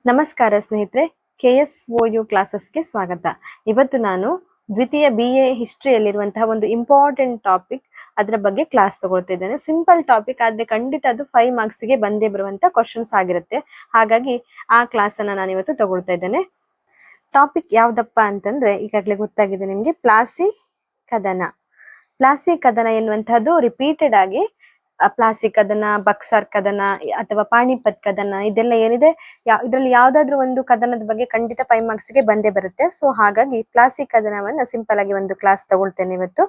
ನಮಸ್ಕಾರ ಸ್ನೇಹಿತರೆ, KSOU ಕ್ಲಾಸಸ್ಗೆ ಸ್ವಾಗತ. ಇವತ್ತು ನಾನು ದ್ವಿತೀಯ BA ಹಿಸ್ಟ್ರಿಯಲ್ಲಿರುವಂತಹ ಒಂದು ಇಂಪಾರ್ಟೆಂಟ್ ಟಾಪಿಕ್, ಅದರ ಬಗ್ಗೆ ಕ್ಲಾಸ್ ತಗೊಳ್ತಾ ಇದ್ದೇನೆ. ಸಿಂಪಲ್ ಟಾಪಿಕ್ ಆದ್ರೆ ಖಂಡಿತ ಅದು 5 ಮಾರ್ಕ್ಸ್ಗೆ ಬಂದೇ ಬರುವಂತ ಕ್ವಶನ್ಸ್ ಆಗಿರುತ್ತೆ. ಹಾಗಾಗಿ ಆ ಕ್ಲಾಸ್ ಅನ್ನ ನಾನು ಇವತ್ತು ತಗೊಳ್ತಾ ಇದ್ದೇನೆ. ಟಾಪಿಕ್ ಯಾವ್ದಪ್ಪ ಅಂತಂದ್ರೆ ಈಗಾಗಲೇ ಗೊತ್ತಾಗಿದೆ ನಿಮ್ಗೆ, ಪ್ಲಾಸಿ ಕದನ. ಪ್ಲಾಸಿ ಕದನ ಎನ್ನುವಂತಹದ್ದು ರಿಪೀಟೆಡ್ ಆಗಿ ಪ್ಲಾಸಿ ಕದನ, ಬಕ್ಸರ್ ಕದನ ಅಥವಾ ಪಾಣಿಪತ್ ಕದನ, ಇದೆಲ್ಲ ಏನಿದೆ ಇದರಲ್ಲಿ ಯಾವ್ದಾದ್ರು ಒಂದು ಕದನದ ಬಗ್ಗೆ ಖಂಡಿತ 5 ಮಾರ್ಕ್ಸ್ಗೆ ಬಂದೇ ಬರುತ್ತೆ. ಸೊ ಹಾಗಾಗಿ ಪ್ಲಾಸಿ ಕದನವನ್ನ ಸಿಂಪಲ್ ಆಗಿ ಒಂದು ಕ್ಲಾಸ್ ತಗೊಳ್ತೇನೆ ಇವತ್ತು.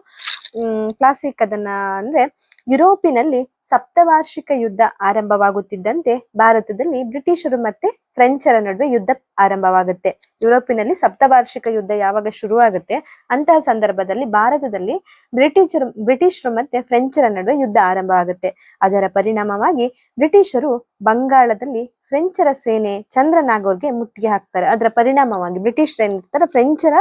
ಪ್ಲಾಸಿ ಕದನ ಅಂದ್ರೆ ಯುರೋಪಿನಲ್ಲಿ ಸಪ್ತವಾರ್ಷಿಕ ಯುದ್ಧ ಆರಂಭವಾಗುತ್ತಿದ್ದಂತೆ ಭಾರತದಲ್ಲಿ ಬ್ರಿಟಿಷರು ಮತ್ತೆ ಫ್ರೆಂಚರ ನಡುವೆ ಯುದ್ಧ ಆರಂಭವಾಗುತ್ತೆ. ಯುರೋಪಿನಲ್ಲಿ ಸಪ್ತವಾರ್ಷಿಕ ಯುದ್ಧ ಯಾವಾಗ ಶುರುವಾಗುತ್ತೆ ಅಂತಹ ಸಂದರ್ಭದಲ್ಲಿ ಭಾರತದಲ್ಲಿ ಬ್ರಿಟಿಷರು ಮತ್ತೆ ಫ್ರೆಂಚರ ನಡುವೆ ಯುದ್ಧ ಆರಂಭ ಆಗುತ್ತೆ. ಅದರ ಪರಿಣಾಮವಾಗಿ ಬ್ರಿಟಿಷರು ಬಂಗಾಳದಲ್ಲಿ ಫ್ರೆಂಚರ ಸೇನೆ ಚಂದ್ರನಾಗೋರ್ಗೆ ಮುತ್ತಿಗೆ ಹಾಕ್ತಾರೆ. ಅದರ ಪರಿಣಾಮವಾಗಿ ಬ್ರಿಟಿಷರು ಏನಿರ್ತಾರೆ ಫ್ರೆಂಚರ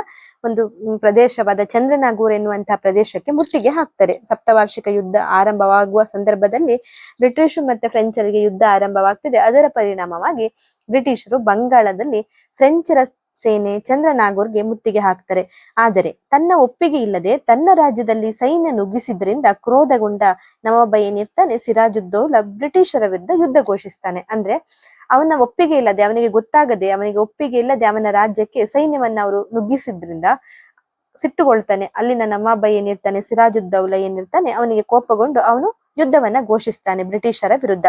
ಒಂದು ಪ್ರದೇಶವಾದ ಚಂದ್ರನಾಗೋರ್ ಎನ್ನುವಂತಹ ಪ್ರದೇಶಕ್ಕೆ ಮುತ್ತಿಗೆ ಹಾಕ್ತಾರೆ. ಸಪ್ತವಾರ್ಷಿಕ ಯುದ್ಧ ಆರಂಭವಾಗುವ ಸಂದರ್ಭದಲ್ಲಿ ಬ್ರಿಟಿಷರು ಮತ್ತೆ ಫ್ರೆಂಚರಿಗೆ ಯುದ್ಧ ಆರಂಭವಾಗ್ತಿದೆ. ಅದರ ಪರಿಣಾಮವಾಗಿ ಬ್ರಿಟಿಷರು ಬಂಗಾಳದಲ್ಲಿ ಫ್ರೆಂಚರ ಸೇನೆ ಚಂದ್ರನಾಗೋರ್ಗೆ ಮುತ್ತಿಗೆ ಹಾಕ್ತಾರೆ. ಆದರೆ ತನ್ನ ಒಪ್ಪಿಗೆ ಇಲ್ಲದೆ ತನ್ನ ರಾಜ್ಯದಲ್ಲಿ ಸೈನ್ಯ ನುಗ್ಗಿಸಿದ್ರಿಂದ ಕ್ರೋಧಗೊಂಡ ನವಾಬ ಏನಿರ್ತಾನೆ ಸಿರಾಜುದ್ದೌಲ ಬ್ರಿಟಿಷರ ವಿರುದ್ಧ ಯುದ್ಧ ಘೋಷಿಸ್ತಾನೆ. ಅಂದ್ರೆ ಅವನ ಒಪ್ಪಿಗೆ ಇಲ್ಲದೆ, ಅವನಿಗೆ ಗೊತ್ತಾಗದೆ, ಅವನಿಗೆ ಒಪ್ಪಿಗೆ ಇಲ್ಲದೆ ಅವನ ರಾಜ್ಯಕ್ಕೆ ಸೈನ್ಯವನ್ನ ಅವರು ನುಗ್ಗಿಸಿದ್ರಿಂದ ಸಿಟ್ಟುಗೊಳ್ತಾನೆ. ಅಲ್ಲಿನ ನವಾಬ ಏನಿರ್ತಾನೆ ಸಿರಾಜುದ್ದೌಲ ಏನಿರ್ತಾನೆ ಅವನಿಗೆ ಕೋಪಗೊಂಡು ಅವನು ಯುದ್ಧವನ್ನ ಘೋಷಿಸ್ತಾನೆ ಬ್ರಿಟಿಷರ ವಿರುದ್ಧ.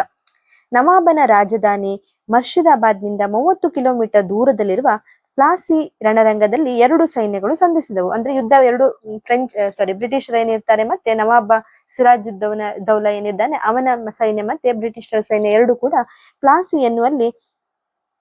ನವಾಬನ ರಾಜಧಾನಿ ಮರ್ಷಿದಾಬಾದ್ನಿಂದ 30 ಕಿಲೋಮೀಟರ್ ದೂರದಲ್ಲಿರುವ ಪ್ಲಾಸಿ ರಣರಂಗದಲ್ಲಿ ಎರಡು ಸೈನ್ಯಗಳು ಸಂಧಿಸಿದವು. ಅಂದ್ರೆ ಯುದ್ಧ ಎರಡು ಬ್ರಿಟಿಷರು ಏನಿರ್ತಾರೆ ಮತ್ತೆ ನವಾಬ ಸಿರಾಜುದ್ದೌಲ ಏನಿದ್ದಾನೆ ಅವನ ಸೈನ್ಯ ಮತ್ತೆ ಬ್ರಿಟಿಷರ ಸೈನ್ಯ ಎರಡು ಕೂಡ ಪ್ಲಾಸಿ ಎನ್ನುವಲ್ಲಿ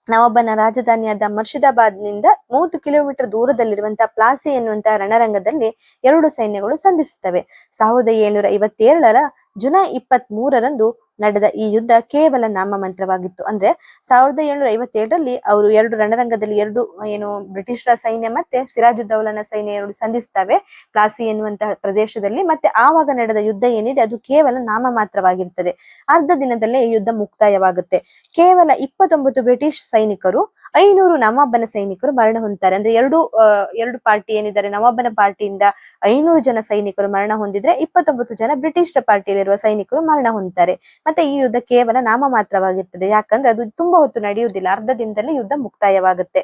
ನವಾಬನ ರಾಜಧಾನಿಯಾದ ಮರ್ಷಿದಾಬಾದ್ನಿಂದ 30 ಕಿಲೋಮೀಟರ್ ದೂರದಲ್ಲಿರುವಂತಹ ಪ್ಲಾಸಿ ಎನ್ನುವಂತಹ ರಣರಂಗದಲ್ಲಿ ಎರಡು ಸೈನ್ಯಗಳು ಸಂಧಿಸುತ್ತವೆ. 1757ರ ಜುಲೈ 23ರಂದು ನಡೆದ ಈ ಯುದ್ಧ ಕೇವಲ ನಾಮಮಾತ್ರವಾಗಿತ್ತು. ಅಂದ್ರೆ 1757ರಲ್ಲಿ ಅವರು ಎರಡು ರಣರಂಗದಲ್ಲಿ ಬ್ರಿಟಿಷರ ಸೈನ್ಯ ಮತ್ತೆ ಸಿರಾಜುದ್ದೌಲನ ಸೈನ್ಯ ಎರಡು ಸಂಧಿಸ್ತವೆ ಪ್ಲಾಸಿ ಎನ್ನುವಂತಹ ಪ್ರದೇಶದಲ್ಲಿ. ಮತ್ತೆ ಆವಾಗ ನಡೆದ ಯುದ್ಧ ಏನಿದೆ ಅದು ಕೇವಲ ನಾಮಮಾತ್ರವಾಗಿರ್ತದೆ. ಅರ್ಧ ದಿನದಲ್ಲೇ ಈ ಯುದ್ಧ ಮುಕ್ತಾಯವಾಗುತ್ತೆ. ಕೇವಲ 29 ಬ್ರಿಟಿಷ್ ಸೈನಿಕರು, 500 ನವಾಬನ ಸೈನಿಕರು ಮರಣ ಹೊಂದ್ತಾರೆ. ಅಂದ್ರೆ ಎರಡು ಪಾರ್ಟಿ ಏನಿದ್ದಾರೆ, ನವಾಬನ ಪಾರ್ಟಿಯಿಂದ 500 ಜನ ಸೈನಿಕರು ಮರಣ ಹೊಂದಿದ್ರೆ 29 ಜನ ಬ್ರಿಟಿಷರ ಪಾರ್ಟಿಯಲ್ಲಿರುವ ಸೈನಿಕರು ಮರಣ ಹೊಂದ್ತಾರೆ. ಮತ್ತೆ ಈ ಯುದ್ಧ ಕೇವಲ ನಾಮಮಾತ್ರವಾಗಿರ್ತದೆ. ಯಾಕಂದ್ರೆ ಅದು ತುಂಬಾ ಹೊತ್ತು ನಡೆಯುವುದಿಲ್ಲ, ಅರ್ಧ ದಿನದಲ್ಲಿ ಯುದ್ಧ ಮುಕ್ತಾಯವಾಗುತ್ತೆ.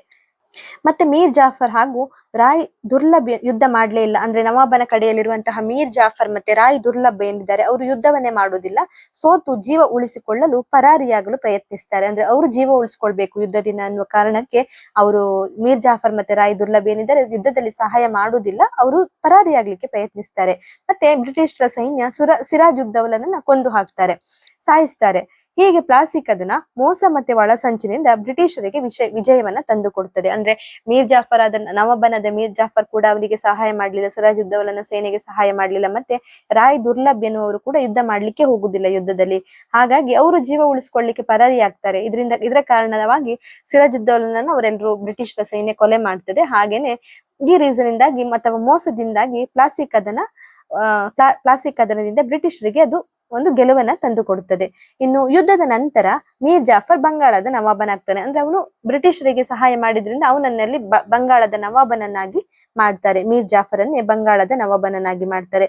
ಮತ್ತೆ ಮೀರ್ ಜಾಫರ್ ಹಾಗೂ ರಾಯ್ ದುರ್ಲಭ್ ಯುದ್ಧ ಮಾಡ್ಲೇ ಇಲ್ಲ. ಅಂದ್ರೆ ನವಾಬನ ಕಡೆಯಲ್ಲಿರುವಂತಹ ಮೀರ್ ಜಾಫರ್ ಮತ್ತೆ ರಾಯ್ ದುರ್ಲಭ್ ಏನಿದ್ದಾರೆ ಅವರು ಯುದ್ಧವನ್ನೇ ಮಾಡುವುದಿಲ್ಲ. ಸೋತು ಜೀವ ಉಳಿಸಿಕೊಳ್ಳಲು ಪರಾರಿಯಾಗಲು ಪ್ರಯತ್ನಿಸ್ತಾರೆ. ಅಂದ್ರೆ ಅವರು ಜೀವ ಉಳಿಸ್ಕೊಳ್ಬೇಕು ಯುದ್ಧದಿಂದ ಅನ್ನುವ ಕಾರಣಕ್ಕೆ ಅವರು ಮೀರ್ ಜಾಫರ್ ಮತ್ತೆ ರಾಯ್ ದುರ್ಲಭ್ ಏನಿದ್ದಾರೆ ಯುದ್ಧದಲ್ಲಿ ಸಹಾಯ ಮಾಡುವುದಿಲ್ಲ, ಅವರು ಪರಾರಿಯಾಗ್ಲಿಕ್ಕೆ ಪ್ರಯತ್ನಿಸ್ತಾರೆ. ಮತ್ತೆ ಬ್ರಿಟಿಷರ ಸೈನ್ಯ ಸಿರಾಜುದ್ದೌಲನನ್ನ ಕೊಂದು ಹಾಕ್ತಾರೆ, ಸಾಯಿಸ್ತಾರೆ. ಹೀಗೆ ಪ್ಲಾಸಿ ಕದನ ಮೋಸ ಮತ್ತೆ ಒಳಸಂಚಿನಿಂದ ಬ್ರಿಟಿಷರಿಗೆ ವಿಜಯವನ್ನ ತಂದು ಕೊಡುತ್ತದೆ. ಅಂದ್ರೆ ಮೀರ್ ಜಾಫರ್ ನವಾಬನಾದ ಮೀರ್ ಜಾಫರ್ ಕೂಡ ಅವರಿಗೆ ಸಹಾಯ ಮಾಡ್ಲಿಲ್ಲ, ಸಿರಾಜುದ್ದೌಲನ ಸೇನೆಗೆ ಸಹಾಯ ಮಾಡ್ಲಿಲ್ಲ. ಮತ್ತೆ ರಾಯ್ ದುರ್ಲಭ್ ಎನ್ನುವರು ಕೂಡ ಯುದ್ಧ ಮಾಡ್ಲಿಕ್ಕೆ ಹೋಗುದಿಲ್ಲ ಯುದ್ಧದಲ್ಲಿ. ಹಾಗಾಗಿ ಅವರು ಜೀವ ಉಳಿಸ್ಕೊಳ್ಳಿಕ್ಕೆ ಪರಾರಿಯಾಗ್ತಾರೆ. ಇದರ ಕಾರಣವಾಗಿ ಸಿರಾಜುದ್ದೌಲನನ್ನು ಅವರೆಲ್ಲರೂ ಬ್ರಿಟಿಷರ ಸೈನ್ಯ ಕೊಲೆ ಮಾಡ್ತದೆ. ಹಾಗೇನೆ ಈ ರೀಸನ್ ಇಂದಾಗಿ ಅಥವಾ ಮೋಸದಿಂದಾಗಿ ಪ್ಲಾಸಿ ಕದನದಿಂದ ಬ್ರಿಟಿಷರಿಗೆ ಅದು ಒಂದು ಗೆಲುವನ್ನ ತಂದು ಕೊಡುತ್ತದೆ. ಇನ್ನು ಯುದ್ಧದ ನಂತರ ಮೀರ್ ಜಾಫರ್ ಬಂಗಾಳದ ನವಾಬನಾಗ್ತಾನೆ. ಅಂದ್ರೆ ಅವನು ಬ್ರಿಟಿಷರಿಗೆ ಸಹಾಯ ಮಾಡಿದ್ರಿಂದ ಅವನನ್ನಲ್ಲಿ ಬಂಗಾಳದ ನವಾಬನನ್ನಾಗಿ ಮಾಡ್ತಾರೆ. ಮೀರ್ ಜಾಫರನ್ನೇ ಬಂಗಾಳದ ನವಾಬನನ್ನಾಗಿ ಮಾಡ್ತಾರೆ.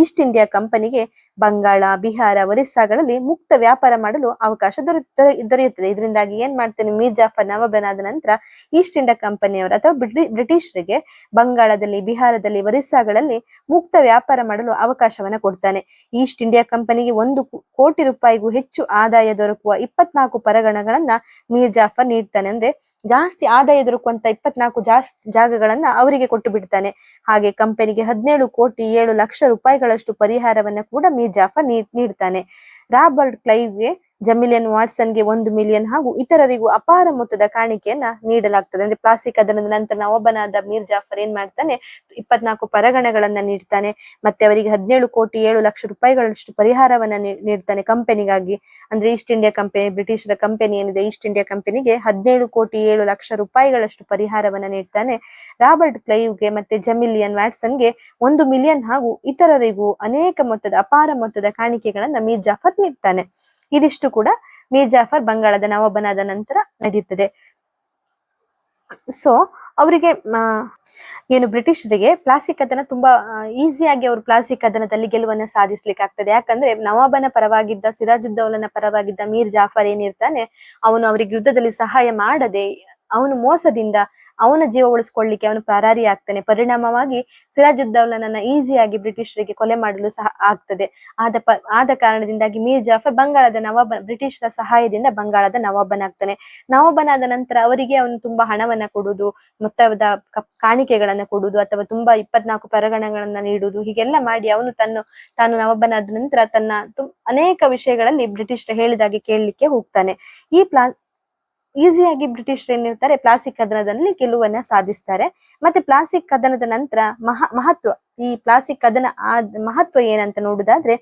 ಈಸ್ಟ್ ಇಂಡಿಯಾ ಕಂಪನಿಗೆ ಬಂಗಾಳ, ಬಿಹಾರ, ಒರಿಸ್ಸಾಗಳಲ್ಲಿ ಮುಕ್ತ ವ್ಯಾಪಾರ ಮಾಡಲು ಅವಕಾಶ ದೊರೆಯುತ್ತದೆ. ಇದರಿಂದಾಗಿ ಏನ್ ಮಾಡ್ತಾನೆ ಮೀರ್ ಜಾಫರ್ ನವಾಬನಾದ ನಂತರ ಈಸ್ಟ್ ಇಂಡಿಯಾ ಕಂಪನಿಯವರು ಅಥವಾ ಬ್ರಿಟಿಷರಿಗೆ ಬಂಗಾಳದಲ್ಲಿ, ಬಿಹಾರದಲ್ಲಿ, ಒರಿಸ್ಸಾಗಳಲ್ಲಿ ಮುಕ್ತ ವ್ಯಾಪಾರ ಮಾಡಲು ಅವಕಾಶವನ್ನ ಕೊಡ್ತಾನೆ. ಈಸ್ಟ್ ಇಂಡಿಯಾ ಕಂಪನಿಗೆ 1 ಕೋಟಿ ರೂಪಾಯಿಗೂ ಹೆಚ್ಚು ಆದಾಯ ದೊರಕುವ 24 ಪರಗಣಗಳನ್ನ ಮೀರ್ ಜಾಫರ್ ನೀಡ್ತಾನೆ. ಅಂದ್ರೆ ಜಾಸ್ತಿ ಆದಾಯ ದೊರಕುವಂತ 24 ಜಾಗಗಳನ್ನ ಅವರಿಗೆ ಕೊಟ್ಟು ಬಿಡ್ತಾನೆ. ಹಾಗೆ ಕಂಪನಿಗೆ 17,07,00,000 ರೂಪಾಯಿಗಳಷ್ಟು ಪರಿಹಾರವನ್ನ ಕೂಡ ಮೀರ್ ಜಾಫರ್ ನೀಡ್ತಾನೆ. ರಾಬರ್ಟ್ ಕ್ಲೈವ್ಗೆ, ಜಮಿಲಿಯನ್ ವಾಟ್ಸನ್ಗೆ 1 ಮಿಲಿಯನ್ ಹಾಗೂ ಇತರರಿಗೂ ಅಪಾರ ಮೊತ್ತದ ಕಾಣಿಕೆಯನ್ನ ನೀಡಲಾಗ್ತದೆ. ಅಂದ್ರೆ ಪ್ಲಾಸಿ ಕದನದ ನಂತರ ನವಾಬನಾದ ಮೀರ್ ಜಾಫರ್ ಏನ್ ಮಾಡ್ತಾನೆ 24 ಪರಗಣಗಳನ್ನ ನೀಡ್ತಾನೆ. ಮತ್ತೆ ಅವರಿಗೆ 17,07,00,000 ರೂಪಾಯಿಗಳಷ್ಟು ಪರಿಹಾರವನ್ನ ನೀಡ್ತಾನೆ ಕಂಪನಿಗಾಗಿ. ಅಂದ್ರೆ ಈಸ್ಟ್ ಇಂಡಿಯಾ ಕಂಪನಿ, ಬ್ರಿಟಿಷರ ಕಂಪನಿ ಏನಿದೆ ಈಸ್ಟ್ ಇಂಡಿಯಾ ಕಂಪನಿಗೆ 17,07,00,000 ರೂಪಾಯಿಗಳಷ್ಟು ಪರಿಹಾರವನ್ನ ನೀಡ್ತಾನೆ. ರಾಬರ್ಟ್ ಕ್ಲೈವ್ಗೆ ಮತ್ತೆ ಜಮಿಲಿಯನ್ ವ್ಯಾಟ್ಸನ್ಗೆ 1 ಮಿಲಿಯನ್ ಹಾಗೂ ಇತರರಿಗೂ ಅಪಾರ ಮೊತ್ತದ ಕಾಣಿಕೆಗಳನ್ನ ಮೀರ್ ಜಾಫರ್ ನೀಡ್ತಾನೆ. ಇದಿಷ್ಟು ಕೂಡ ಮೀರ್ ಜಾಫರ್ ಬಂಗಾಳದ ನವಾಬನಾದ ನಂತರ ನಡೆಯುತ್ತದೆ. ಸೊ ಅವರಿಗೆ ಏನು ಬ್ರಿಟಿಷರಿಗೆ ಪ್ಲಾಸಿ ಕದನ ತುಂಬಾ ಈಸಿಯಾಗಿ ಅವರು ಪ್ಲಾಸಿ ಕದನದಲ್ಲಿ ಗೆಲುವನ್ನ ಸಾಧಿಸ್ಲಿಕ್ಕೆ ಆಗ್ತದೆ. ಯಾಕಂದ್ರೆ ನವಾಬನ ಪರವಾಗಿದ್ದ ಸಿರಾಜುದ್ದೌಲನ ಪರವಾಗಿದ್ದ ಮೀರ್ ಜಾಫರ್ ಏನಿರ್ತಾನೆ, ಅವನು ಅವರಿಗೆ ಯುದ್ಧದಲ್ಲಿ ಸಹಾಯ ಮಾಡದೆ ಅವನು ಮೋಸದಿಂದ ಅವನ ಜೀವ ಉಳಿಸ್ಕೊಳ್ಳಿಕ್ಕೆ ಅವನು ಪರಾರಿ ಆಗ್ತಾನೆ. ಪರಿಣಾಮವಾಗಿ ಸಿರಾಜುದ್ದೌಲನನ್ನ ಈಸಿಯಾಗಿ ಬ್ರಿಟಿಷರಿಗೆ ಕೊಲೆ ಮಾಡಲು ಸಹ ಆಗ್ತದೆ. ಆದ ಕಾರಣದಿಂದಾಗಿ ಮೀರ್ ಜಾಫರ್ ಬಂಗಾಳದ ನವಾಬ ಬ್ರಿಟಿಷರ ಸಹಾಯದಿಂದ ಬಂಗಾಳದ ನವಾಬನಾಗ್ತಾನೆ. ನವಾಬನಾದ ನಂತರ ಅವರಿಗೆ ಅವನು ತುಂಬಾ ಹಣವನ್ನ ಕೊಡುವುದು, ಮೊತ್ತದ ಕಾಣಿಕೆಗಳನ್ನ ಕೊಡುವುದು, ಅಥವಾ ತುಂಬಾ 24 ಪರಗಣಗಳನ್ನ ನೀಡುವುದು, ಹೀಗೆಲ್ಲ ಮಾಡಿ ಅವನು ತಾನು ನವಾಬನಾದ ನಂತರ ಅನೇಕ ವಿಷಯಗಳಲ್ಲಿ ಬ್ರಿಟಿಷರು ಹೇಳಿದಾಗೆ ಕೇಳಲಿಕ್ಕೆ ಹೋಗ್ತಾನೆ. ಈಸಿಯಾಗಿ ಬ್ರಿಟಿಷರು ಏನಿರ್ತಾರೆ ಪ್ಲಾಸಿ ಕದನದಲ್ಲಿ ಗೆಲುವನ್ನ ಸಾಧಿಸ್ತಾರೆ. ಮತ್ತೆ ಪ್ಲಾಸಿ ಕದನದ ನಂತರ ಮಹತ್ವ, ಈ ಪ್ಲಾಸಿ ಕದನ ಮಹತ್ವ ಏನಂತ ನೋಡುದಾದ್ರೆ,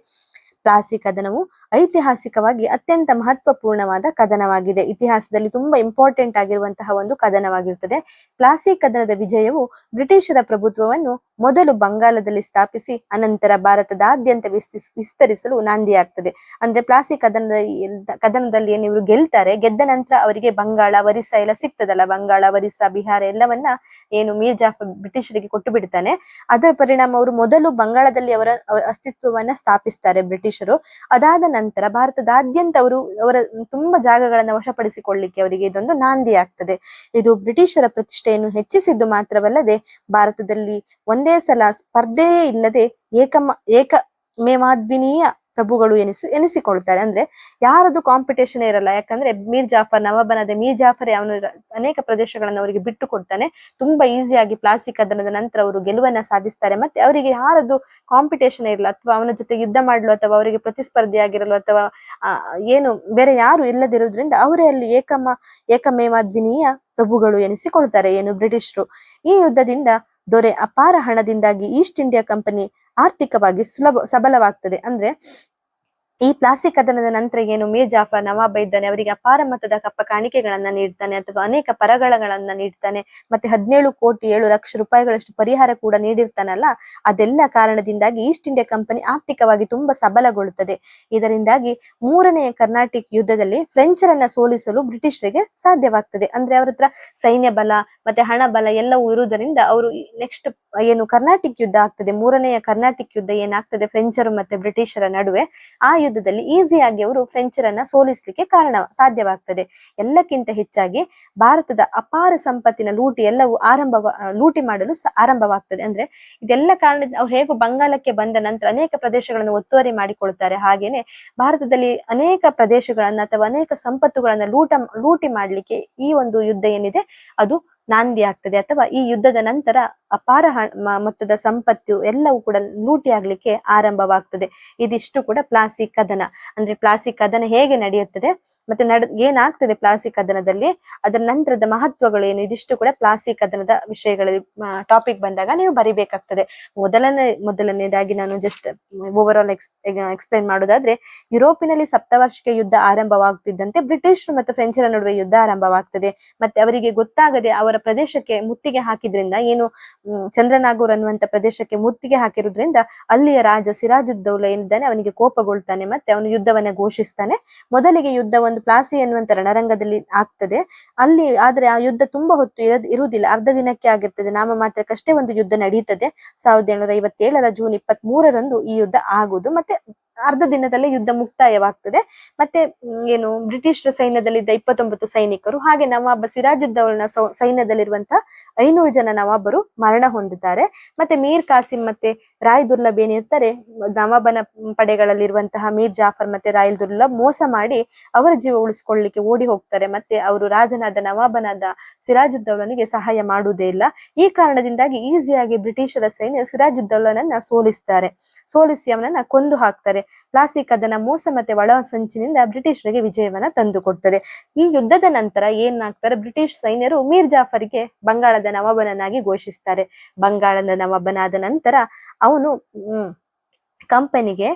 ಪ್ಲಾಸಿ ಕದನವು ಐತಿಹಾಸಿಕವಾಗಿ ಅತ್ಯಂತ ಮಹತ್ವಪೂರ್ಣವಾದ ಕದನವಾಗಿದೆ. ಇತಿಹಾಸದಲ್ಲಿ ತುಂಬಾ ಇಂಪಾರ್ಟೆಂಟ್ ಆಗಿರುವಂತಹ ಒಂದು ಕದನವಾಗಿರುತ್ತದೆ. ಪ್ಲಾಸಿ ಕದನದ ವಿಜಯವು ಬ್ರಿಟಿಷರ ಪ್ರಭುತ್ವವನ್ನು ಮೊದಲು ಬಂಗಾಳದಲ್ಲಿ ಸ್ಥಾಪಿಸಿ ಅನಂತರ ಭಾರತದಾದ್ಯಂತ ವಿಸ್ತರಿಸಲು ನಾಂದಿಯಾಗ್ತದೆ. ಅಂದ್ರೆ ಪ್ಲಾಸಿ ಕದನದಲ್ಲಿ ಏನು ಇವರು ಗೆದ್ದ ನಂತರ ಅವರಿಗೆ ಬಂಗಾಳ, ಒರಿಸ್ಸಾ ಎಲ್ಲ ಸಿಗ್ತದಲ್ಲ, ಬಂಗಾಳ, ಒರಿಸ್ಸಾ, ಬಿಹಾರ ಎಲ್ಲವನ್ನ ಏನು ಮೀರ್ ಜಾಫರ್ ಬ್ರಿಟಿಷರಿಗೆ ಕೊಟ್ಟು ಬಿಡ್ತಾನೆ. ಅದರ ಪರಿಣಾಮ ಅವರು ಮೊದಲು ಬಂಗಾಳದಲ್ಲಿ ಅವರ ಅಸ್ತಿತ್ವವನ್ನ ಸ್ಥಾಪಿಸ್ತಾರೆ ಬ್ರಿಟಿಷರು. ಅದಾದ ನಂತರ ಭಾರತದಾದ್ಯಂತ ಅವರ ತುಂಬಾ ಜಾಗಗಳನ್ನ ವಶಪಡಿಸಿಕೊಳ್ಳಿಕ್ಕೆ ಅವರಿಗೆ ಇದೊಂದು ನಾಂದಿ ಆಗ್ತದೆ. ಇದು ಬ್ರಿಟಿಷರ ಪ್ರತಿಷ್ಠೆಯನ್ನು ಹೆಚ್ಚಿಸಿದ್ದು ಮಾತ್ರವಲ್ಲದೆ ಭಾರತದಲ್ಲಿ ಒಂದೇ ಸಲ ಸ್ಪರ್ಧೆಯೇ ಇಲ್ಲದೆ ಏಕಮೇವಾದ್ವಿತೀಯ ಪ್ರಭುಗಳು ಎನಿಸಿಕೊಳ್ತಾರೆ. ಅಂದ್ರೆ ಯಾರದು ಕಾಂಪಿಟೇಷನ್ ಇರಲ್ಲ. ಯಾಕಂದ್ರೆ ನವಾಬನಾದ ಮೀರ್ ಜಾಫರ್ ಅವನು ಅನೇಕ ಪ್ರದೇಶಗಳನ್ನು ಅವರಿಗೆ ಬಿಟ್ಟು ಕೊಡ್ತಾನೆ. ತುಂಬಾ ಈಸಿಯಾಗಿ ಪ್ಲಾಸಿ ಕದನದ ನಂತರ ಅವರು ಗೆಲುವನ್ನ ಸಾಧಿಸ್ತಾರೆ. ಮತ್ತೆ ಅವರಿಗೆ ಯಾರದು ಕಾಂಪಿಟೇಷನ್ ಇರಲ್ಲ, ಅಥವಾ ಅವನ ಜೊತೆ ಯುದ್ಧ ಮಾಡಲು ಅಥವಾ ಅವರಿಗೆ ಪ್ರತಿಸ್ಪರ್ಧಿಯಾಗಿರಲು ಅಥವಾ ಏನು ಬೇರೆ ಯಾರು ಇಲ್ಲದಿರೋದ್ರಿಂದ ಅವರೇ ಅಲ್ಲಿ ಏಕಮೇವಾದ್ವಿತೀಯ ಪ್ರಭುಗಳು ಎನಿಸಿಕೊಳ್ತಾರೆ ಏನು ಬ್ರಿಟಿಷರು. ಈ ಯುದ್ಧದಿಂದ ದೊರೆ ಅಪಾರ ಹಣದಿಂದಾಗಿ ಈಸ್ಟ್ ಇಂಡಿಯಾ ಕಂಪನಿ ಆರ್ಥಿಕವಾಗಿ ಸಬಲವಾಗ್ತದೆ. ಅಂದ್ರೆ ಈ ಪ್ಲಾಸಿ ಕದನದ ನಂತರ ಏನು ಮೀರ್ ಜಾಫರ್ ನವಾಬ ಇದ್ದಾನೆ, ಅವರಿಗೆ ಅಪಾರ ಮೊತ್ತದ ಕಪ್ಪ ಕಾಣಿಕೆಗಳನ್ನ ನೀಡ್ತಾನೆ, ಅಥವಾ ಅನೇಕ ಪರಗಳನ್ನ ನೀಡ್ತಾನೆ, ಮತ್ತೆ 17,07,00,000 ರೂಪಾಯಿಗಳಷ್ಟು ಪರಿಹಾರ ಕೂಡ ನೀಡಿರ್ತಾನಲ್ಲ. ಅದೆಲ್ಲ ಕಾರಣದಿಂದಾಗಿ ಈಸ್ಟ್ ಇಂಡಿಯಾ ಕಂಪನಿ ಆರ್ಥಿಕವಾಗಿ ತುಂಬಾ ಸಬಲಗೊಳ್ಳುತ್ತದೆ. ಇದರಿಂದಾಗಿ ಮೂರನೆಯ ಕರ್ನಾಟಿಕ್ ಯುದ್ಧದಲ್ಲಿ ಫ್ರೆಂಚರನ್ನ ಸೋಲಿಸಲು ಬ್ರಿಟಿಷರಿಗೆ ಸಾಧ್ಯವಾಗ್ತದೆ. ಅಂದ್ರೆ ಅವರ ಹತ್ರ ಸೈನ್ಯ ಬಲ ಮತ್ತೆ ಹಣ ಬಲ ಎಲ್ಲವೂ ಇರುವುದರಿಂದ ಅವರು ನೆಕ್ಸ್ಟ್ ಏನು ಕರ್ನಾಟಿಕ್ ಯುದ್ಧ ಆಗ್ತದೆ, ಮೂರನೆಯ ಕರ್ನಾಟಿಕ್ ಯುದ್ಧ ಏನಾಗ್ತದೆ ಫ್ರೆಂಚರು ಮತ್ತೆ ಬ್ರಿಟಿಷರ ನಡುವೆ, ಆ ಯುದ್ಧದಲ್ಲಿ ಈಸಿಯಾಗಿ ಅವರು ಫ್ರೆಂಚರನ್ನ ಸೋಲಿಸ್ಲಿಕ್ಕೆ ಸಾಧ್ಯವಾಗ್ತದೆ. ಎಲ್ಲಕ್ಕಿಂತ ಹೆಚ್ಚಾಗಿ ಭಾರತದ ಅಪಾರ ಸಂಪತ್ತಿನ ಲೂಟಿ ಎಲ್ಲವೂ ಲೂಟಿ ಮಾಡಲು ಆರಂಭವಾಗ್ತದೆ. ಅಂದ್ರೆ ಇದೆಲ್ಲ ಕಾರಣದಿಂದ ಅವ್ರು ಹೇಗೂ ಬಂಗಾಳಕ್ಕೆ ಬಂದ ನಂತರ ಅನೇಕ ಪ್ರದೇಶಗಳನ್ನು ಒತ್ತುವರಿ ಮಾಡಿಕೊಳ್ತಾರೆ. ಹಾಗೇನೆ ಭಾರತದಲ್ಲಿ ಅನೇಕ ಪ್ರದೇಶಗಳನ್ನ ಅಥವಾ ಅನೇಕ ಸಂಪತ್ತುಗಳನ್ನ ಲೂಟಿ ಮಾಡ್ಲಿಕ್ಕೆ ಈ ಒಂದು ಯುದ್ಧ ಏನಿದೆ ಅದು ನಾಂದಿ ಆಗ್ತದೆ. ಅಥವಾ ಈ ಯುದ್ಧದ ನಂತರ ಅಪಾರ ಮೊತ್ತದ ಸಂಪತ್ತು ಎಲ್ಲವೂ ಕೂಡ ಲೂಟಿ ಆಗ್ಲಿಕ್ಕೆ ಆರಂಭವಾಗ್ತದೆ. ಇದಿಷ್ಟು ಕೂಡ ಪ್ಲಾಸಿ ಕದನ. ಅಂದ್ರೆ ಪ್ಲಾಸಿ ಕದನ ಹೇಗೆ ನಡೆಯುತ್ತದೆ ಮತ್ತೆ ಏನಾಗ್ತದೆ ಪ್ಲಾಸಿ ಕದನದಲ್ಲಿ, ಅದರ ನಂತರದ ಮಹತ್ವಗಳು ಏನು, ಇದಿಷ್ಟು ಕೂಡ ಪ್ಲಾಸಿ ಕದನದ ವಿಷಯಗಳಲ್ಲಿ ಟಾಪಿಕ್ ಬಂದಾಗ ನೀವು ಬರಿಬೇಕಾಗ್ತದೆ. ಮೊದಲನೇದಾಗಿ ನಾನು ಜಸ್ಟ್ ಓವರ್ ಆಲ್ ಎಕ್ಸ್ಪ್ಲೈನ್ ಮಾಡೋದಾದ್ರೆ, ಯುರೋಪಿನಲ್ಲಿ ಸಪ್ತವಾರ್ಷಿಕ ಯುದ್ಧ ಆರಂಭವಾಗ್ತಿದ್ದಂತೆ ಬ್ರಿಟಿಷರು ಮತ್ತು ಫ್ರೆಂಚರ ನಡುವೆ ಯುದ್ಧ ಆರಂಭವಾಗ್ತದೆ. ಮತ್ತೆ ಅವರಿಗೆ ಗೊತ್ತಾಗದೆ ಅವರ ಪ್ರದೇಶಕ್ಕೆ ಮುತ್ತಿಗೆ ಹಾಕಿದ್ರಿಂದ, ಏನು ಚಂದ್ರನಾಗೂರ್ ಅನ್ನುವಂತ ಪ್ರದೇಶಕ್ಕೆ ಮುತ್ತಿಗೆ ಹಾಕಿರೋದ್ರಿಂದ ಅಲ್ಲಿಯ ರಾಜ ಸಿರಾಜುದ್ದೌಲ ಏನಿದ್ದಾನೆ ಅವನಿಗೆ ಕೋಪಗೊಳ್ತಾನೆ. ಮತ್ತೆ ಅವನು ಯುದ್ಧವನ್ನ ಘೋಷಿಸ್ತಾನೆ. ಮೊದಲಿಗೆ ಯುದ್ಧ ಒಂದು ಪ್ಲಾಸಿ ಅನ್ನುವಂತ ರಣರಂಗದಲ್ಲಿ ಆಗ್ತದೆ ಆದ್ರೆ ಆ ಯುದ್ಧ ತುಂಬಾ ಹೊತ್ತು ಇರುವುದಿಲ್ಲ, ಅರ್ಧ ದಿನಕ್ಕೆ ಆಗಿರ್ತದೆ, ನಾಮಮಾತ್ರಕ್ಕಷ್ಟೇ ಒಂದು ಯುದ್ಧ ನಡೀತದೆ. 1757 ಜೂನ್ 23 ಈ ಯುದ್ಧ ಆಗುದು. ಮತ್ತೆ ಅರ್ಧ ದಿನದಲ್ಲೇ ಯುದ್ಧ ಮುಕ್ತಾಯವಾಗ್ತದೆ. ಮತ್ತೆ ಏನು ಬ್ರಿಟಿಷರ ಸೈನ್ಯದಲ್ಲಿದ್ದ 29 ಸೈನಿಕರು ಹಾಗೆ ನವಾಬ ಸಿರಾಜುದ್ದೌಲನ ಸೈನ್ಯದಲ್ಲಿರುವಂತಹ 500 ಜನ ನವಾಬರು ಮರಣ ಹೊಂದುತ್ತಾರೆ. ಮತ್ತೆ ಮೀರ್ ಕಾಸಿಂ ಮತ್ತೆ ರಾಯ್ ದುರ್ಲಭ್ ಏನಿರ್ತಾರೆ, ನವಾಬನ ಪಡೆಗಳಲ್ಲಿರುವಂತಹ ಮೀರ್ ಜಾಫರ್ ಮತ್ತೆ ರಾಯ್ ದುರ್ಲಭ್ ಮೋಸ ಮಾಡಿ ಅವರ ಜೀವ ಉಳಿಸ್ಕೊಳ್ಳಿಕ್ಕೆ ಓಡಿ ಹೋಗ್ತಾರೆ. ಮತ್ತೆ ಅವರು ರಾಜನಾದ ನವಾಬನಾದ ಸಿರಾಜುದ್ದೌಲನಿಗೆ ಸಹಾಯ ಮಾಡುವುದೇ ಇಲ್ಲ. ಈ ಕಾರಣದಿಂದಾಗಿ ಈಸಿಯಾಗಿ ಬ್ರಿಟಿಷರ ಸೈನ್ಯ ಸಿರಾಜುದ್ದೌಲನನ್ನ ಸೋಲಿಸಿ ಅವನನ್ನ ಕೊಂದು ಹಾಕ್ತಾರೆ. ಪ್ಲಾಸಿ ಕದನ ಮೋಸ ಮತ್ತೆ ಒಳ ಸಂಚಿನಿಂದ ಬ್ರಿಟಿಷರಿಗೆ ವಿಜಯವನ್ನ ತಂದು ಕೊಡ್ತದೆ. ಈ ಯುದ್ಧದ ನಂತರ ಏನಾಗ್ತಾರೆ, ಬ್ರಿಟಿಷ್ ಸೈನ್ಯರು ಮೀರ್ ಜಾಫರ್ಗೆ ಬಂಗಾಳದ ನವಾಬನನ್ನಾಗಿ ಘೋಷಿಸ್ತಾರೆ. ಬಂಗಾಳದ ನವಾಬನಾದ ನಂತರ ಅವನು ಕಂಪನಿಗೆ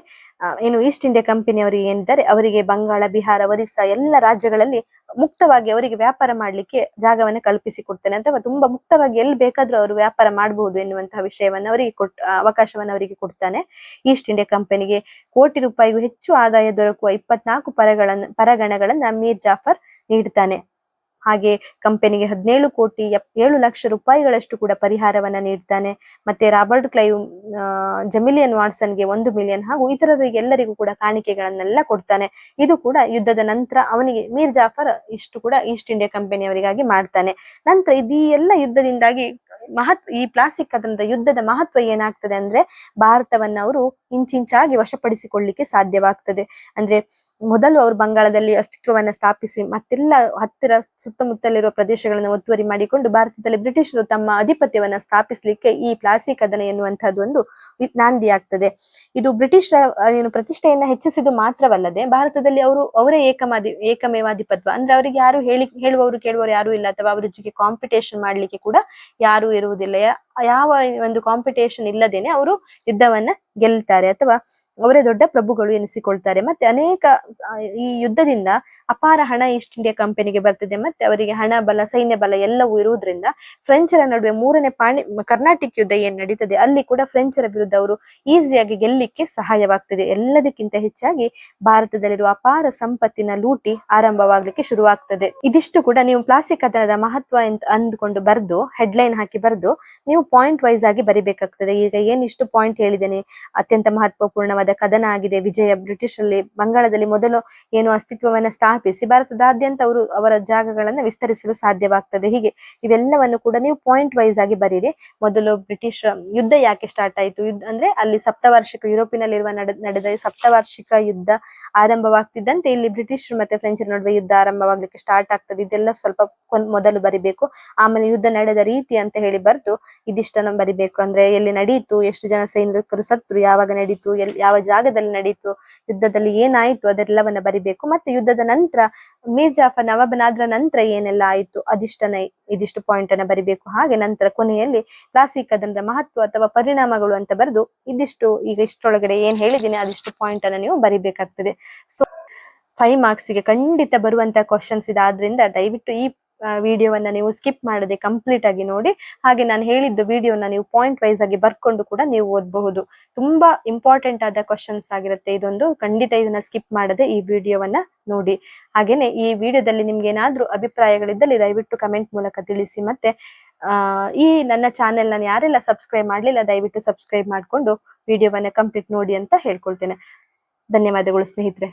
ಏನು ಈಸ್ಟ್ ಇಂಡಿಯಾ ಕಂಪನಿಯವರಿಗೆ ಏನಿದ್ದಾರೆ ಅವರಿಗೆ ಬಂಗಾಳ, ಬಿಹಾರ, ಒರಿಸ್ಸಾ ಎಲ್ಲ ರಾಜ್ಯಗಳಲ್ಲಿ ಮುಕ್ತವಾಗಿ ಅವರಿಗೆ ವ್ಯಾಪಾರ ಮಾಡ್ಲಿಕ್ಕೆ ಜಾಗವನ್ನು ಕಲ್ಪಿಸಿಕೊಡ್ತಾನೆ. ಅಥವಾ ತುಂಬಾ ಮುಕ್ತವಾಗಿ ಎಲ್ಲಿ ಬೇಕಾದ್ರೂ ಅವರು ವ್ಯಾಪಾರ ಮಾಡಬಹುದು ಎನ್ನುವಂತಹ ವಿಷಯವನ್ನ ಅವರಿಗೆ ಅವಕಾಶವನ್ನು ಅವರಿಗೆ ಕೊಡ್ತಾನೆ. ಈಸ್ಟ್ ಇಂಡಿಯಾ ಕಂಪನಿಗೆ ಕೋಟಿ ರೂಪಾಯಿಗೂ ಹೆಚ್ಚು ಆದಾಯ ದೊರಕುವ 24 ಪರಗಣಗಳನ್ನ ಮೀರ್ ಜಾಫರ್ ನೀಡ್ತಾನೆ. ಹಾಗೆ ಕಂಪನಿಗೆ 17,7,00,000 ಕೂಡ ಪರಿಹಾರವನ್ನ ನೀಡ್ತಾನೆ. ಮತ್ತೆ ರಾಬರ್ಟ್ ಕ್ಲೈವ್ ಜಮಿಲಿಯನ್ ವಾಟ್ಸನ್ಗೆ 1 ಮಿಲಿಯನ್ ಹಾಗೂ ಇತರರಿಗೆಲ್ಲರಿಗೂ ಕೂಡ ಕಾಣಿಕೆಗಳನ್ನೆಲ್ಲ ಕೊಡ್ತಾನೆ. ಇದು ಕೂಡ ಯುದ್ಧದ ನಂತರ ಅವನಿಗೆ ಮೀರ್ ಜಾಫರ್ ಇಷ್ಟು ಕೂಡ ಈಸ್ಟ್ ಇಂಡಿಯಾ ಕಂಪನಿಯವರಿಗಾಗಿ ಮಾಡ್ತಾನೆ. ನಂತರ ಈ ಎಲ್ಲ ಯುದ್ಧದಿಂದಾಗಿ ಈ ಪ್ಲಾಸಿ ಕದನದ ಯುದ್ಧದ ಮಹತ್ವ ಏನಾಗ್ತದೆ ಅಂದ್ರೆ ಭಾರತವನ್ನ ಅವರು ಇಂಚಿಂಚಾಗಿ ವಶಪಡಿಸಿಕೊಳ್ಳಿಕ್ಕೆ ಸಾಧ್ಯವಾಗ್ತದೆ. ಅಂದ್ರೆ ಮೊದಲು ಅವರು ಬಂಗಾಳದಲ್ಲಿ ಅಸ್ತಿತ್ವವನ್ನ ಸ್ಥಾಪಿಸಿ ಮತ್ತೆಲ್ಲ ಹತ್ತಿರ ಸುತ್ತಮುತ್ತಲಿರುವ ಪ್ರದೇಶಗಳನ್ನು ಒತ್ತುವರಿ ಮಾಡಿಕೊಂಡು ಭಾರತದಲ್ಲಿ ಬ್ರಿಟಿಷರು ತಮ್ಮ ಆಧಿಪತ್ಯವನ್ನ ಸ್ಥಾಪಿಸಲಿಕ್ಕೆ ಈ ಪ್ಲಾಸಿ ಕದನ ಎನ್ನುವಂತಹದ್ದು ಒಂದು ನಾಂದಿ ಆಗ್ತದೆ. ಇದು ಬ್ರಿಟಿಷರ ಪ್ರತಿಷ್ಠೆಯನ್ನ ಹೆಚ್ಚಿಸಿದ್ದು ಮಾತ್ರವಲ್ಲದೆ ಭಾರತದಲ್ಲಿ ಅವರೇ ಏಕಮೇವಾಧಿಪತ್ವ ಅಂದ್ರೆ ಅವರಿಗೆ ಯಾರು ಹೇಳುವವರು ಕೇಳುವವರು ಯಾರು ಇಲ್ಲ, ಅಥವಾ ಅವರ ಜೊತೆಗೆ ಕಾಂಪಿಟೇಷನ್ ಮಾಡ್ಲಿಕ್ಕೆ ಕೂಡ ಯಾರು ಇರುವುದಿಲ್ಲ. ಯಾವ ಒಂದು ಕಾಂಪಿಟೇಷನ್ ಇಲ್ಲದೇನೆ ಅವರು ಯುದ್ಧವನ್ನ ಗೆಲ್ತಾರೆ ಅಥವಾ ಅವರೇ ದೊಡ್ಡ ಪ್ರಭುಗಳು ಎನಿಸಿಕೊಳ್ತಾರೆ. ಮತ್ತೆ ಅನೇಕ ಈ ಯುದ್ಧದಿಂದ ಅಪಾರ ಹಣ ಈಸ್ಟ್ ಇಂಡಿಯಾ ಕಂಪನಿಗೆ ಬರ್ತದೆ. ಮತ್ತೆ ಅವರಿಗೆ ಹಣ ಬಲ ಸೈನ್ಯ ಬಲ ಎಲ್ಲವೂ ಇರುವುದರಿಂದ ಫ್ರೆಂಚರ ನಡುವೆ 3ನೇ ಕರ್ನಾಟಿಕ್ ಯುದ್ಧ ಏನ್ ನಡೀತದೆ ಅಲ್ಲಿ ಕೂಡ ಫ್ರೆಂಚರ ವಿರುದ್ಧ ಅವರು ಈಸಿಯಾಗಿ ಗೆಲ್ಲಿಕ್ಕೆ ಸಹಾಯವಾಗ್ತದೆ. ಎಲ್ಲದಕ್ಕಿಂತ ಹೆಚ್ಚಾಗಿ ಭಾರತದಲ್ಲಿರುವ ಅಪಾರ ಸಂಪತ್ತಿನ ಲೂಟಿ ಆರಂಭವಾಗ್ಲಿಕ್ಕೆ ಶುರುವಾಗ್ತದೆ. ಇದಿಷ್ಟು ಕೂಡ ನೀವು ಪ್ಲಾಸಿ ಕದನದ ಮಹತ್ವ ಅಂತ ಅಂದ್ಕೊಂಡು ಬರ್ದು ಹೆಡ್ಲೈನ್ ಹಾಕಿ ಬರ್ದು ನೀವು ಪಾಯಿಂಟ್ ವೈಸ್ ಆಗಿ ಬರಿಬೇಕಾಗ್ತದೆ. ಈಗ ಏನಿಷ್ಟು ಪಾಯಿಂಟ್ ಹೇಳಿದ್ದೇನೆ, ಅತ್ಯಂತ ಮಹತ್ವಪೂರ್ಣವಾದ ಕದನ ಆಗಿದೆ, ವಿಜಯ ಬ್ರಿಟಿಷರಲ್ಲಿ ಬಂಗಾಳದಲ್ಲಿ ಮೊದಲು ಏನು ಅಸ್ತಿತ್ವವನ್ನ ಸ್ಥಾಪಿಸಿ ಭಾರತದಾದ್ಯಂತ ಅವರ ಜಾಗಗಳನ್ನ ವಿಸ್ತರಿಸಲು ಸಾಧ್ಯವಾಗ್ತದೆ. ಹೀಗೆ ಇವೆಲ್ಲವನ್ನು ಕೂಡ ನೀವು ಪಾಯಿಂಟ್ ವೈಸ್ ಆಗಿ ಬರೀರಿ. ಮೊದಲು ಬ್ರಿಟಿಷ್ ಯುದ್ಧ ಯಾಕೆ ಸ್ಟಾರ್ಟ್ ಆಯ್ತು, ಅಂದ್ರೆ ಅಲ್ಲಿ ಸಪ್ತವಾರ್ಷಿಕ ಯುರೋಪಿನಲ್ಲಿರುವ ನಡೆದ ಸಪ್ತವಾರ್ಷಿಕ ಯುದ್ಧ ಆರಂಭವಾಗ್ತಿದ್ದಂತೆ ಇಲ್ಲಿ ಬ್ರಿಟಿಷರು ಮತ್ತೆ ಫ್ರೆಂಚರ ನಡುವೆ ಯುದ್ಧ ಆರಂಭವಾಗ್ಲಿಕ್ಕೆ ಸ್ಟಾರ್ಟ್ ಆಗ್ತದೆ. ಇದೆಲ್ಲ ಸ್ವಲ್ಪ ಮೊದಲು ಬರಿಬೇಕು. ಆಮೇಲೆ ಯುದ್ಧ ನಡೆದ ರೀತಿ ಅಂತ ಹೇಳಿ ಬರ್ದು ಇದಿಷ್ಟನ್ನು ಬರಿಬೇಕು. ಅಂದ್ರೆ ಎಲ್ಲಿ ನಡೀತು, ಎಷ್ಟು ಜನ ಸೈನಿಕರು ಸತ್ರು, ಯಾವಾಗ ನಡೀತು, ಯಾವ ಜಾಗದಲ್ಲಿ ನಡೀತು, ಯುದ್ಧದಲ್ಲಿ ಏನಾಯ್ತು ಅದೆಲ್ಲವನ್ನ ಬರಿಬೇಕು. ಮತ್ತೆ ಯುದ್ಧದ ನಂತರ ಮೀರ್ ಜಾಫರ್ ನವಾಬನಾದ್ರ ನಂತರ ಏನೆಲ್ಲ ಆಯ್ತು ಇದಿಷ್ಟು ಪಾಯಿಂಟ್ ಅನ್ನ ಬರಿಬೇಕು. ಹಾಗೆ ನಂತರ ಕೊನೆಯಲ್ಲಿ ಪ್ಲಾಸಿ ಕದನದ ಮಹತ್ವ ಅಥವಾ ಪರಿಣಾಮಗಳು ಅಂತ ಬರೆದು ಈಗ ಇಷ್ಟರೊಳಗಡೆ ಏನ್ ಹೇಳಿದೀನಿ ಅದಿಷ್ಟು ಪಾಯಿಂಟ್ ಅನ್ನ ನೀವು ಬರಿಬೇಕಾಗ್ತದೆ. ಸೊ 5 ಮಾರ್ಕ್ಸ್ಗೆ ಖಂಡಿತ ಬರುವಂತ ಕ್ವಶನ್ಸ್ ಇದಾದ್ರಿಂದ ದಯವಿಟ್ಟು ಈ ವಿಡಿಯೋವನ್ನ ನೀವು ಸ್ಕಿಪ್ ಮಾಡದೆ ಕಂಪ್ಲೀಟ್ ಆಗಿ ನೋಡಿ. ಹಾಗೆ ನಾನು ಹೇಳಿದ್ದು ವಿಡಿಯೋನ ನೀವು ಪಾಯಿಂಟ್ ವೈಸ್ ಆಗಿ ಬರ್ಕೊಂಡು ಕೂಡ ನೀವು ಓದಬಹುದು. ತುಂಬಾ ಇಂಪಾರ್ಟೆಂಟ್ ಆದ ಕ್ವಶನ್ಸ್ ಆಗಿರುತ್ತೆ ಇದೊಂದು. ಖಂಡಿತ ಇದನ್ನ ಸ್ಕಿಪ್ ಮಾಡದೆ ಈ ವಿಡಿಯೋವನ್ನ ನೋಡಿ. ಹಾಗೇನೆ ಈ ವಿಡಿಯೋದಲ್ಲಿ ನಿಮ್ಗೆ ಏನಾದ್ರೂ ಅಭಿಪ್ರಾಯಗಳಿದ್ದಲ್ಲಿ ದಯವಿಟ್ಟು ಕಮೆಂಟ್ ಮೂಲಕ ತಿಳಿಸಿ. ಮತ್ತೆ ಈ ನನ್ನ ಚಾನೆಲ್ ನಾನು ಯಾರೆಲ್ಲ ಸಬ್ಸ್ಕ್ರೈಬ್ ಮಾಡ್ಲಿಲ್ಲ ದಯವಿಟ್ಟು ಸಬ್ಸ್ಕ್ರೈಬ್ ಮಾಡ್ಕೊಂಡು ವಿಡಿಯೋವನ್ನ ಕಂಪ್ಲೀಟ್ ನೋಡಿ ಅಂತ ಹೇಳ್ಕೊಳ್ತೇನೆ. ಧನ್ಯವಾದಗಳು ಸ್ನೇಹಿತರೆ.